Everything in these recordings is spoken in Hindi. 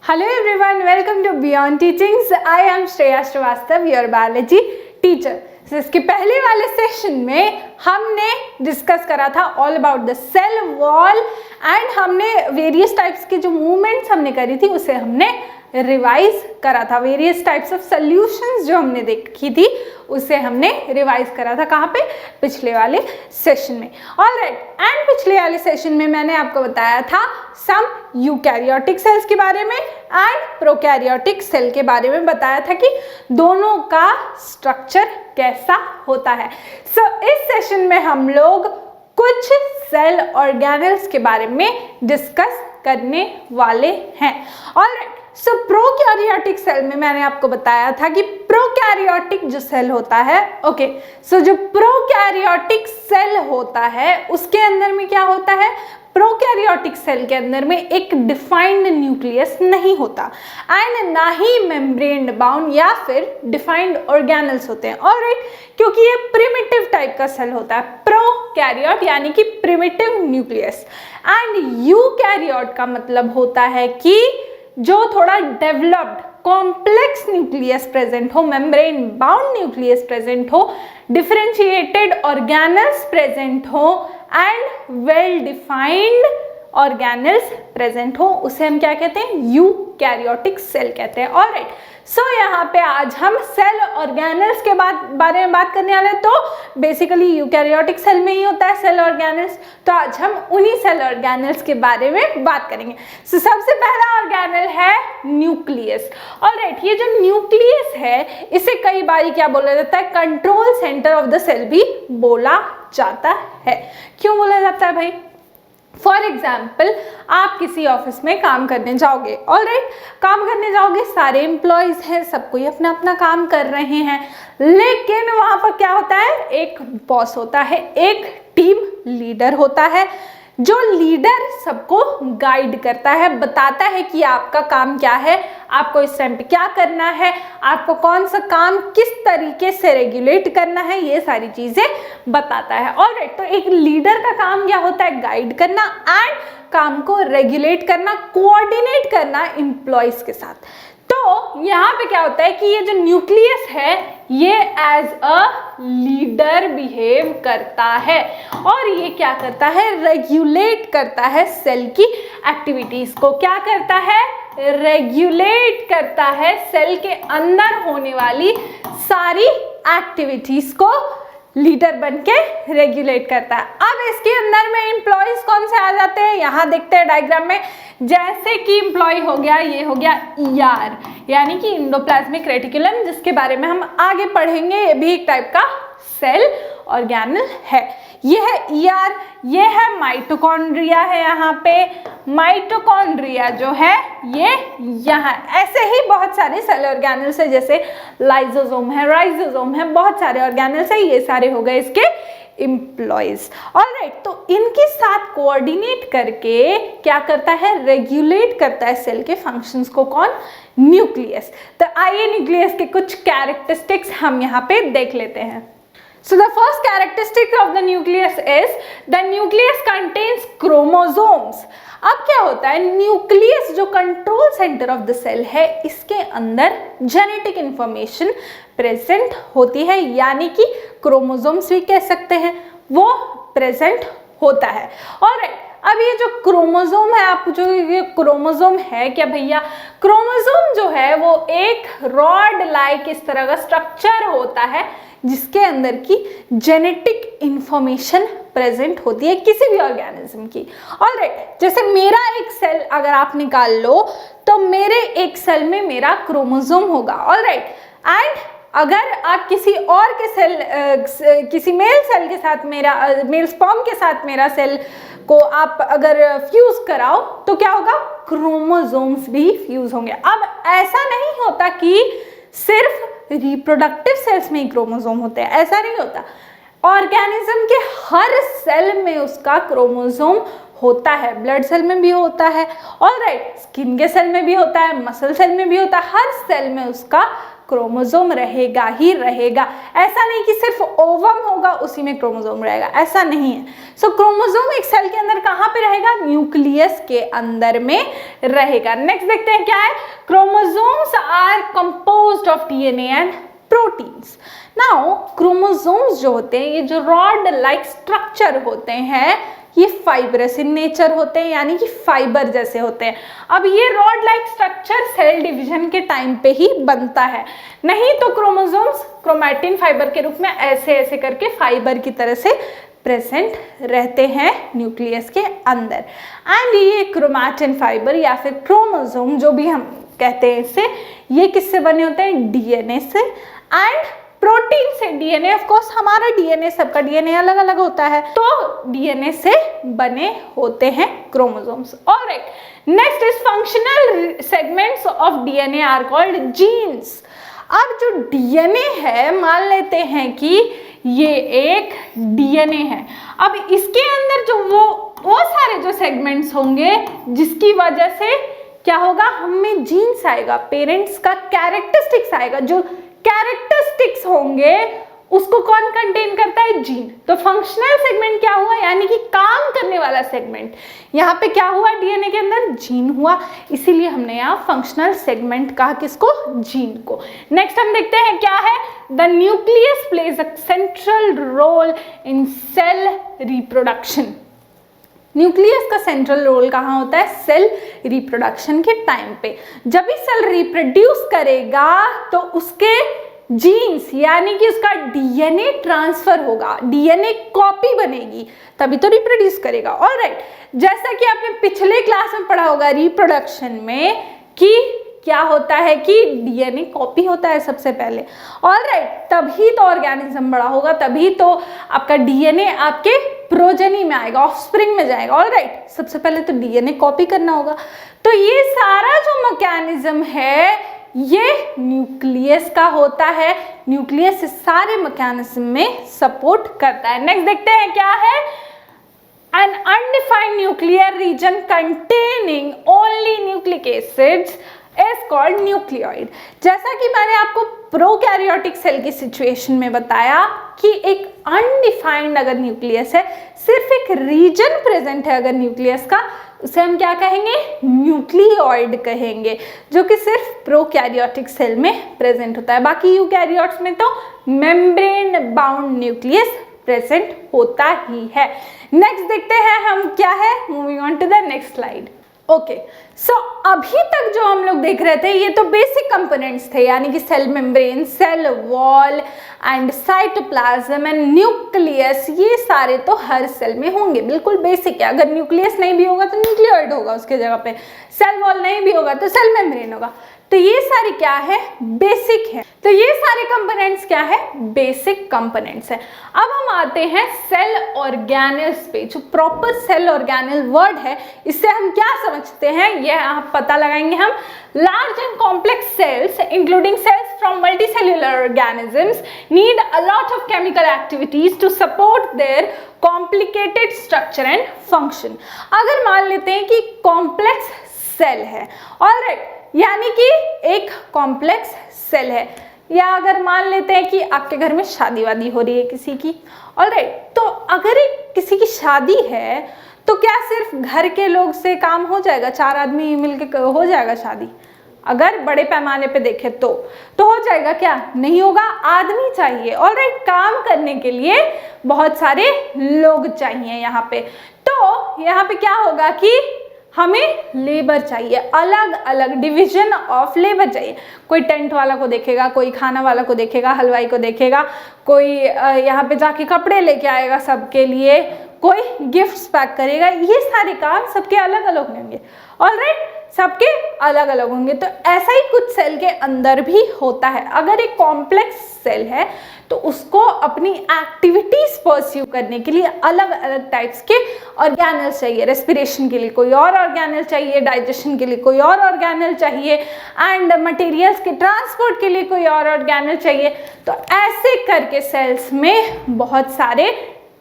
Hello everyone, welcome to Beyond Teachings. I am Shreya Srivastava, your biology teacher. So, इसके पहले वाले सेशन में हमने डिस्कस करा था all about the cell wall and हमने वेरियस टाइप्स की जो मूवमेंट्स हमने करी थी उसे हमने रिवाइज करा था। वेरियस टाइप्स ऑफ सॉल्यूशंस जो हमने देखी थी उसे हमने रिवाइज करा था। कहाँ पे? पिछले वाले सेशन में। ऑलराइट, एंड पिछले वाले सेशन में मैंने आपको बताया था सम यूकैरियोटिक सेल्स के बारे में एंड प्रोकैरियोटिक सेल के बारे में बताया था कि दोनों का स्ट्रक्चर कैसा होता है। सो इस सेशन में हम लोग कुछ सेल ऑर्गेनेल्स के बारे में डिस्कस करने वाले हैं। ऑलराइट, सो प्रोकैरियोटिक सेल में मैंने आपको बताया था कि प्रोकैरियोटिक जो सेल होता है, ओके, सो जो प्रोकैरियोटिक सेल होता है उसके अंदर में क्या होता है? प्रोकैरियोटिक सेल के अंदर में एक डिफाइंड न्यूक्लियस नहीं होता एंड ना ही मेम्ब्रेन बाउंड या फिर डिफाइंड ऑर्गेनल्स होते हैं। ऑलराइट, क्योंकि ये प्रिमिटिव टाइप का सेल होता है, प्रोकैरियोट यानी कि प्रिमिटिव न्यूक्लियस, एंड यूकैरियोट का मतलब होता है कि जो थोड़ा डेवलप्ड कॉम्प्लेक्स न्यूक्लियस प्रेजेंट हो, मेम्ब्रेन बाउंड न्यूक्लियस प्रेजेंट हो, डिफरेंशिएटेड ऑर्गेनल्स प्रेजेंट हो and well defined organelles present हो, उसे हम क्या कहते हैं? यूकैरियोटिक सेल कहते हैं। ऑलराइट, सो यहाँ पे आज हम सेल ऑर्गेनल्स के बारे में बात करने वाले हैं। तो बेसिकली यूकैरियोटिक सेल में ही होता है सेल ऑर्गेनल्स, तो आज हम उन्हीं सेल ऑर्गेनल्स के बारे में बात करेंगे। सो सबसे पहला ऑर्गेनल है न्यूक्लियस। ऑलराइट, ये जो न्यूक्लियस है इसे कई बार क्या बोला जाता है? Control centre of the cell भी बोला जाता है। क्यों बोला जाता है भाई? फॉर एग्जाम्पल, आप किसी ऑफिस में काम करने जाओगे। ऑलराइट, काम करने जाओगे, सारे एम्प्लॉयज हैं, सब कोई अपना अपना काम कर रहे हैं, लेकिन वहां पर क्या होता है? एक बॉस होता है, एक टीम लीडर होता है। जो लीडर सबको गाइड करता है, बताता है कि आपका काम क्या है, आपको इस टाइम पे क्या करना है, आपको कौन सा काम किस तरीके से रेगुलेट करना है, ये सारी चीजें बताता है। ऑलराइट, तो एक लीडर का काम क्या होता है? गाइड करना एंड काम को रेगुलेट करना, कोऑर्डिनेट करना एम्प्लॉयज के साथ। तो यहाँ पे क्या होता है कि ये जो न्यूक्लियस है ये एज अ लीडर बिहेव करता है और ये क्या करता है? रेगुलेट करता है सेल की एक्टिविटीज को। क्या करता है? रेगुलेट करता है सेल के अंदर होने वाली सारी एक्टिविटीज को लीडर बन के रेगुलेट करता है। अब इसके अंदर में एम्प्लॉयज कौन से आ जाते हैं? यहाँ देखते हैं डायग्राम में। जैसे कि एम्प्लॉय हो गया, ये हो गया ईआर यानी कि एंडोप्लाज्मिक रेटिकुलम, जिसके बारे में हम आगे पढ़ेंगे। ये भी एक टाइप का सेल ऑर्गेनल है। ये है ईआर, ये है माइटोकॉन्ड्रिया है। यहाँ पे माइटोकॉन्ड्रिया जो है ये यहाँ, ऐसे ही बहुत सारे सेल ऑर्गेनल्स है, जैसे लाइसोसोम है, राइसोसोम है, बहुत सारे ऑर्गेनल्स है। ये सारे हो गए इसके एम्प्लॉयज। ऑलराइट, तो इनके साथ कोऑर्डिनेट करके क्या करता है? रेगुलेट करता है सेल के फंक्शंस को। कौन? न्यूक्लियस। तो आइए न्यूक्लियस के कुछ कैरेक्टरिस्टिक्स हम यहाँ पे देख लेते हैं। So the first characteristic of the nucleus is the nucleus contains chromosomes. अब क्या होता है? न्यूक्लियस जो control centre of the cell है इसके अंदर जेनेटिक इंफॉर्मेशन प्रेजेंट होती है, यानी कि क्रोमोसोम्स भी कह सकते हैं, वो प्रेजेंट होता है। ऑलराइट, अब ये जो क्रोमोसोम है, आप पूछोगे ये क्रोमोसोम है क्या भैया? क्रोमोसोम जो है वो एक रॉड लाइक इस तरह का स्ट्रक्चर होता है जिसके अंदर की जेनेटिक इंफॉर्मेशन प्रेजेंट होती है किसी भी ऑर्गेनिज्म की। ऑलराइट, जैसे मेरा एक सेल अगर आप निकाल लो तो मेरे एक सेल में मेरा क्रोमोसोम होगा। ऑलराइट, एंड अगर आप किसी और के सेल किसी मेल सेल के साथ मेल स्पर्म के साथ मेरा सेल को आप अगर फ्यूज कराओ तो क्या होगा? क्रोमोसोम्स भी फ्यूज होंगे। अब ऐसा नहीं होता कि सिर्फ रिप्रोडक्टिव सेल्स में ही क्रोमोसोम होते हैं, ऐसा नहीं होता। ऑर्गेनिज्म के हर सेल में उसका क्रोमोसोम होता है। ब्लड सेल में भी होता है, ऑलराइट, स्किन के सेल में भी होता है, मसल सेल में भी होता है, हर सेल में उसका क्रोमोसोम रहेगा ही रहेगा। ऐसा नहीं कि सिर्फ ओवम होगा उसी में क्रोमोसोम रहेगा, ऐसा नहीं है। सो क्रोमोसोम एक सेल के अंदर कहाँ पे रहेगा? न्यूक्लियस के अंदर में रहेगा। नेक्स्ट देखते हैं क्या है। Chromosomes are composed of DNA and proteins. Now chromosomes जो होते हैं, ये जो रॉड लाइक स्ट्रक्चर होते हैं, ये फाइब्रस इन नेचर होते हैं, यानी कि फाइबर जैसे होते हैं। अब ये rod like structure cell division के टाइम पे ही बनता है, नहीं तो क्रोमोसोम्स क्रोमैटिन फाइबर के रूप में ऐसे ऐसे करके फाइबर की तरह से प्रेजेंट रहते हैं न्यूक्लियस के अंदर। एंड ये क्रोमैटिन फाइबर या फिर क्रोमोसोम जो भी हम कहते हैं इसे, ये किससे बने होते हैं? डीएनए से एंड प्रोटीन से। डीएनए ऑफ कोर्स हमारा डीएनए, सबका डीएनए अलग अलग होता है, तो डीएनए से बने होते हैं chromosomes. Alright, next is functional segments of DNA are called genes. अब जो डीएनए है, मान लेते हैं कि ये एक डीएनए है। अब इसके अंदर जो वो सारे जो सेगमेंट्स होंगे जिसकी वजह से क्या होगा, हमें जीन्स आएगा, पेरेंट्स का कैरेक्टरिस्टिक्स आएगा। जो कैरेक्टरिस्टिक्स होंगे उसको कौन कंटेन करता है? जीन। तो फंक्शनल सेगमेंट क्या हुआ, यानी कि काम करने वाला सेगमेंट। यहाँ पे क्या हुआ? डीएनए के अंदर जीन हुआ, इसीलिए हमने यहाँ फंक्शनल सेगमेंट कहा। किसको? जीन को। नेक्स्ट हम देखते हैं क्या है। The nucleus plays a central role in cell reproduction. Nucleus का सेंट्रल रोल कहाँ होता है? सेल रिप्रोडक्शन के टाइम पे। जब भी सेल रिप्रोड्यूस करेगा तो उसके जीन्स यानी कि उसका डीएनए ट्रांसफर होगा, डीएनए कॉपी बनेगी, तभी तो रिप्रोड्यूस करेगा। ऑलराइट, जैसा कि आपने पिछले क्लास में पढ़ा होगा रिप्रोडक्शन में कि क्या होता है कि डीएनए कॉपी होता है सबसे पहले। ऑलराइट, तभी तो ऑर्गेनिज्म बड़ा होगा, तभी तो आपका डीएनए आपके प्रोजेनी में आएगा, ऑफस्प्रिंग में जाएगा। ऑलराइट, सबसे पहले तो डीएनए कॉपी करना होगा। तो ये सारा जो मैकेनिज्म है ये न्यूक्लियस का होता है। न्यूक्लियस इस सारे मैकेनिज्म में सपोर्ट करता है। नेक्स्ट देखते हैं क्या है। An undefined nuclear region containing only nucleic acids is called nucleoid। जैसा कि मैंने आपको प्रोकैरियोटिक सेल की सिचुएशन में बताया कि एक अनडिफाइंड अगर न्यूक्लियस है, सिर्फ एक रीजन प्रेजेंट है अगर न्यूक्लियस का, उसे हम क्या कहेंगे? न्यूक्लियोइड कहेंगे, जो कि सिर्फ प्रोकैरियोटिक सेल में प्रेजेंट होता है। बाकी यूकैरियोट्स में तो मेम्ब्रेन बाउंड न्यूक्लियस प्रेजेंट होता ही है। नेक्स्ट देखते हैं हम क्या है। Moving on to the next slide. Okay, so अभी तक जो हम लोग देख रहे थे ये तो बेसिक कंपोनेंट्स थे, यानी कि cell membrane, cell wall and cytoplasm and nucleus. ये सारे तो हर सेल में होंगे, बिल्कुल बेसिक है। अगर न्यूक्लियस नहीं भी होगा तो न्यूक्लियोइड होगा उसके जगह पे, सेल वॉल नहीं भी होगा तो सेल मेम्ब्रेन होगा। तो ये सारे क्या है? बेसिक है। तो ये सारे कंपोनेंट्स क्या है? बेसिक कंपोनेंट्स है। अब हम आते हैं सेल ऑर्गेनेल्स पे। जो प्रॉपर सेल ऑर्गेनेल वर्ड है, इससे हम क्या समझते हैं ये आप पता लगाएंगे हम। Large and complex cells including cells from multicellular organisms need a lot of chemical activities to support their complicated structure and function. अगर मान लेते हैं कि कॉम्प्लेक्स सेल है, ऑलराइट, यानी कि एक कॉम्प्लेक्स सेल है, या अगर मान लेते हैं कि आपके घर में शादी वादी हो रही है किसी की, ऑलराइट, तो अगर एक किसी की शादी है तो क्या सिर्फ घर के लोग से काम हो जाएगा? 4 आदमी मिलके हो जाएगा शादी? अगर बड़े पैमाने पे देखें तो हो जाएगा क्या? नहीं होगा, आदमी चाहिए। ऑलराइट, काम करने के लिए बहुत सारे लोग चाहिए यहाँ पे। तो यहाँ पे क्या होगा कि हमें लेबर चाहिए, अलग अलग डिवीजन ऑफ लेबर चाहिए। कोई टेंट वाला को देखेगा, कोई खाना वाला को देखेगा, हलवाई को देखेगा, कोई यहाँ पे जाके कपड़े लेके आएगा सबके लिए, कोई गिफ्ट्स पैक करेगा। ये सारे काम सबके अलग अलग होंगे। ऑलराइट, सबके अलग अलग होंगे। तो ऐसा ही कुछ सेल के अंदर भी होता है। अगर एक कॉम्प्लेक्स सेल है तो उसको अपनी एक्टिविटीज परस्यू करने के लिए अलग अलग टाइप्स के ऑर्गेनेल्स चाहिए। रेस्पिरेशन के लिए कोई और ऑर्गेनेल चाहिए, डाइजेशन के लिए कोई और ऑर्गेनेल चाहिए, एंड मटेरियल्स के ट्रांसपोर्ट के लिए कोई और ऑर्गेनेल चाहिए। तो ऐसे करके सेल्स में बहुत सारे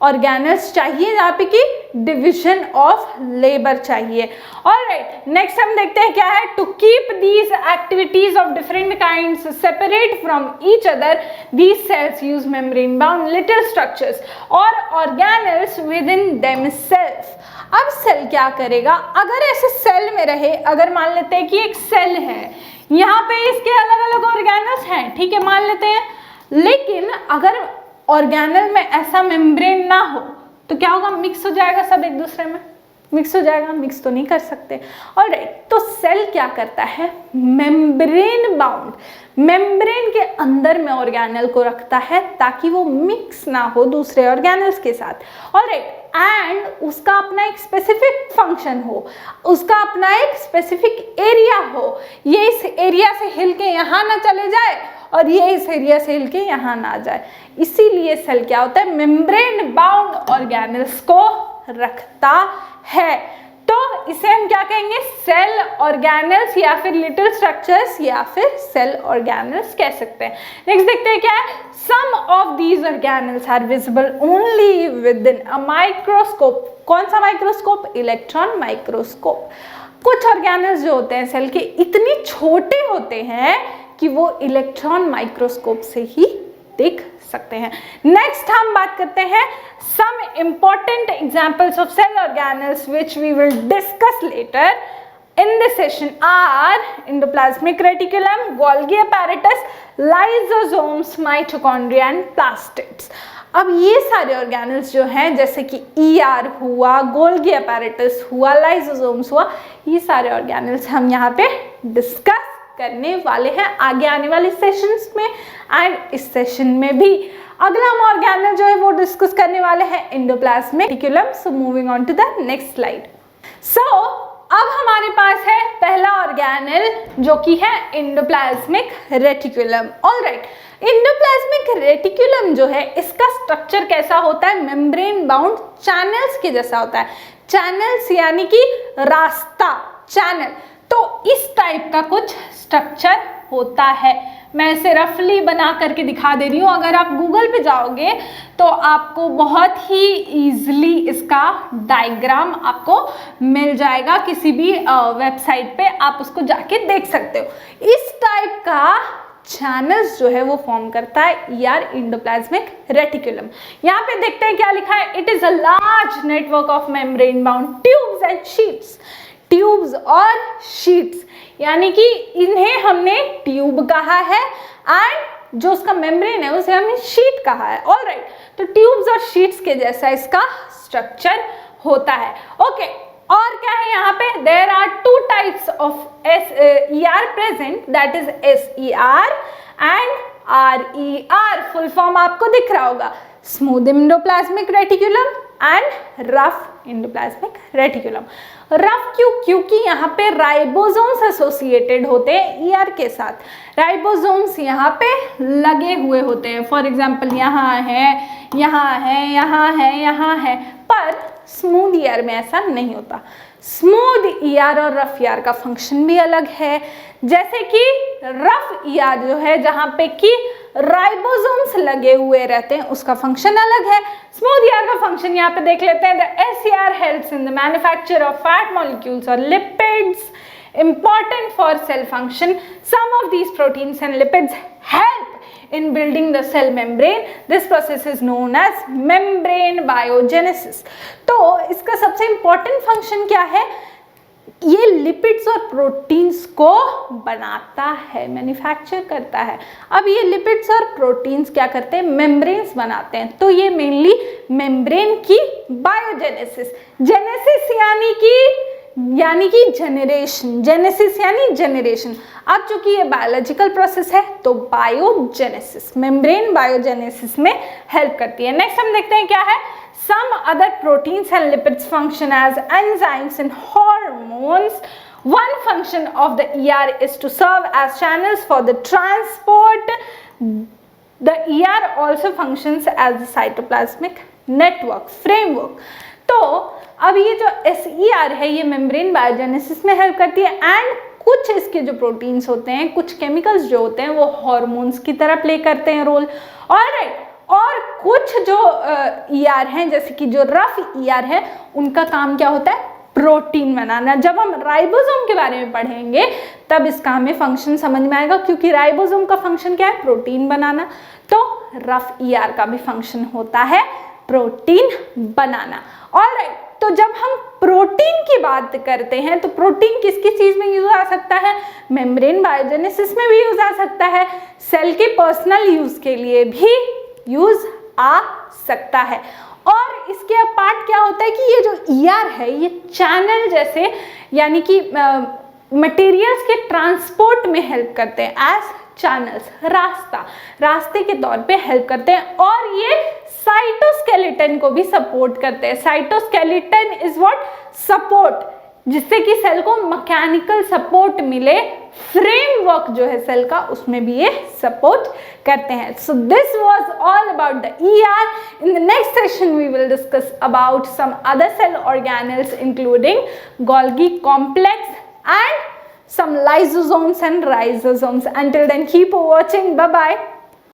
ऑर्गेनल्स चाहिए, जहाँ पे कि डिविजन ऑफ लेबर चाहिए। ऑलराइट, नेक्स्ट हम देखते हैं क्या है, to keep these activities of different kinds separate from each other these cells use membrane bound little structures और ऑर्गेनल्स विद इन देमसेल्फ। अब सेल क्या करेगा, अगर ऐसे सेल में रहे, अगर मान लेते हैं कि एक सेल है, यहाँ पे इसके अलग अलग ऑर्गेनल्स हैं, ठीक है, मान लेते हैं, लेकिन अगर ऑर्गेनल में ऐसा मेम्ब्रेन ना हो तो क्या होगा, मिक्स हो जाएगा, सब एक दूसरे में मिक्स हो जाएगा, मिक्स तो नहीं कर सकते। ऑलराइट, तो सेल क्या करता है, मेम्ब्रेन बाउंड, मेम्ब्रेन के अंदर में ऑर्गेनल को रखता है ताकि वो मिक्स ना हो दूसरे ऑर्गेनल्स के साथ। ऑलराइट, एंड उसका अपना एक स्पेसिफिक फंक्शन हो, उसका अपना एक स्पेसिफिक एरिया हो, ये इस एरिया से हिल के यहाँ ना चले जाए और ये इस एरिया से हिल के यहाँ ना जाए, इसीलिए सेल क्या होता है, मेम्ब्रेन बाउंड ऑर्गेनल्स को रखता है। तो इसे हम क्या कहेंगे, सेल ऑर्गेनल्स या फिर लिटिल स्ट्रक्चर्स या फिर सेल ऑर्गेनल्स कह सकते हैं। नेक्स्ट देखते हैं क्या है, some of these organelles are visible only within a microscope. कौन सा माइक्रोस्कोप, इलेक्ट्रॉन माइक्रोस्कोप। कुछ ऑर्गेनल्स जो होते हैं सेल के इतने छोटे होते हैं कि वो इलेक्ट्रॉन माइक्रोस्कोप से ही देख सकते हैं। नेक्स्ट हम बात करते हैं some important examples of cell organelles which we will discuss later in this session are endoplasmic reticulum, Golgi apparatus, lysosomes, mitochondria and plastids। अब ये सारे ऑर्गेनल्स जो हैं, जैसे कि ER हुआ, गोल्गी apparatus हुआ, लाइसोसोम्स हुआ, ये सारे ऑर्गेनल्स हम यहाँ पे डिस्कस करने वाले हैं आगे आने वाले सेशंस में, एंड इस सेशन में भी। अगला हम ऑर्गेनल जो है वो डिस्कस करने वाले हैं endoplasmic reticulum. So moving on to the next slide. So अब हमारे पास है पहला ऑर्गेनल जो कि है endoplasmic reticulum. Alright, endoplasmic reticulum जो है इसका स्ट्रक्चर कैसा होता है, मेम्ब्रेन बाउंड चैनल्स के जैसा होता है। चैनल्स यानी कि रास्ता, चैनल, तो इस टाइप का कुछ स्ट्रक्चर होता है। मैं इसे रफली बना करके दिखा दे रही हूँ, अगर आप गूगल पे जाओगे तो आपको बहुत ही इजीली इसका डायग्राम आपको मिल जाएगा, किसी भी वेबसाइट पे आप उसको जाके देख सकते हो। इस टाइप का चैनल्स जो है वो फॉर्म करता है ER एंडोप्लाज्मिक रेटिकुलम। यहाँ पे देखते हैं क्या लिखा है, it is a large network of membrane bound tubes and sheets. Tubes और शीट्स यानी कि इन्हें हमने ट्यूब कहा है एंड जो उसका मेम्ब्रेन है उसे हमने शीट कहा है। ऑलराइट, तो ट्यूब्स और शीट्स के जैसा इसका स्ट्रक्चर होता है। ओके, और क्या है यहाँ पे, there are two types of ER present, that is SER and RER। Full form आपको दिख रहा होगा, smooth endoplasmic reticulum and rough endoplasmic reticulum. Rough क्यों, क्योंकि यहाँ पे राइबोसोम्स एसोसिएटेड होते हैं ER के साथ। राइबोसोम्स यहाँ पे लगे हुए होते हैं, फॉर एग्जाम्पल यहाँ है, यहाँ है, यहाँ है, यहाँ है, पर स्मूथ ER में ऐसा नहीं होता। स्मूथ ER और रफ ER का फंक्शन भी अलग है। जैसे कि रफ ER जो है जहाँ पे कि राइबोसोम्स लगे हुए रहते हैं उसका फंक्शन अलग है। स्मूथ ER का फंक्शन यहाँ पे देख लेते हैं, the SER helps in the manufacture of fat molecules और lipids important for cell function. Some of these proteins and lipids help in building the cell membrane. This process is known as membrane biogenesis. तो इसका सबसे important function क्या है, ये लिपिड्स और प्रोटीन्स को बनाता है, मैन्युफैक्चर करता है। अब ये लिपिड्स और प्रोटीन्स क्या करते हैं, मेम्ब्रेन्स बनाते हैं। तो ये मेनली मेम्ब्रेन की बायोजेनेसिस, जेनेसिस यानी कि जनरेशन, जेनेसिस यानी जनरेशन। अब चूंकि ये बायोलॉजिकल प्रोसेस है तो बायोजेनेसिस, मेम्ब्रेन बायोजेनेसिस में हेल्प करती है। नेक्स्ट हम देखते हैं क्या है, some other proteins and lipids function as enzymes and hormones. One function of the ER is to serve as channels for the transport. The ER also functions as the cytoplasmic network framework. तो अब ये जो SER है ये मेम्ब्रेन बायोजेनेसिस में हेल्प करती है एंड कुछ इसके जो प्रोटीन्स होते हैं, कुछ केमिकल्स जो होते हैं वो हॉर्मोन्स की तरह प्ले करते हैं रोल। ऑलराइट, और कुछ जो ER हैं, जैसे कि जो रफ ER है, उनका काम क्या होता है? प्रोटीन बनाना। जब हम राइबोसोम के बारे में पढ़ेंगे तब इसका हमें फंक्शन समझ में आएगा, क्योंकि राइबोसोम का फंक्शन क्या है? प्रोटीन बनाना। तो रफ ER का भी फंक्शन होता है प्रोटीन बनाना। ऑलराइट, तो जब हम प्रोटीन की बात करते हैं तो प्रोटीन किस किस चीज में यूज आ सकता है? मेम्ब्रेन बायोजेनेसिस में भी यूज आ सकता है, सेल के पर्सनल यूज के लिए भी यूज आ सकता है। और इसके अपार्ट क्या होता है कि ये जो ER है ये चैनल जैसे, यानी कि मटेरियल्स के ट्रांसपोर्ट में हेल्प करते हैं एज चैनल्स, रास्ते के तौर पे हेल्प करते हैं। और ये साइटोस्केलेटन को भी सपोर्ट करते हैं। Cytoskeleton is what? सपोर्ट, जिससे कि सेल को मैकेनिकल सपोर्ट मिले, फ्रेमवर्क जो है सेल का उसमें भी ये सपोर्ट करते हैं। So this was all about the ER. In the next session we will discuss about some other cell organelles including Golgi complex and some lysosomes and rhizosomes. Until then, keep watching. Bye bye.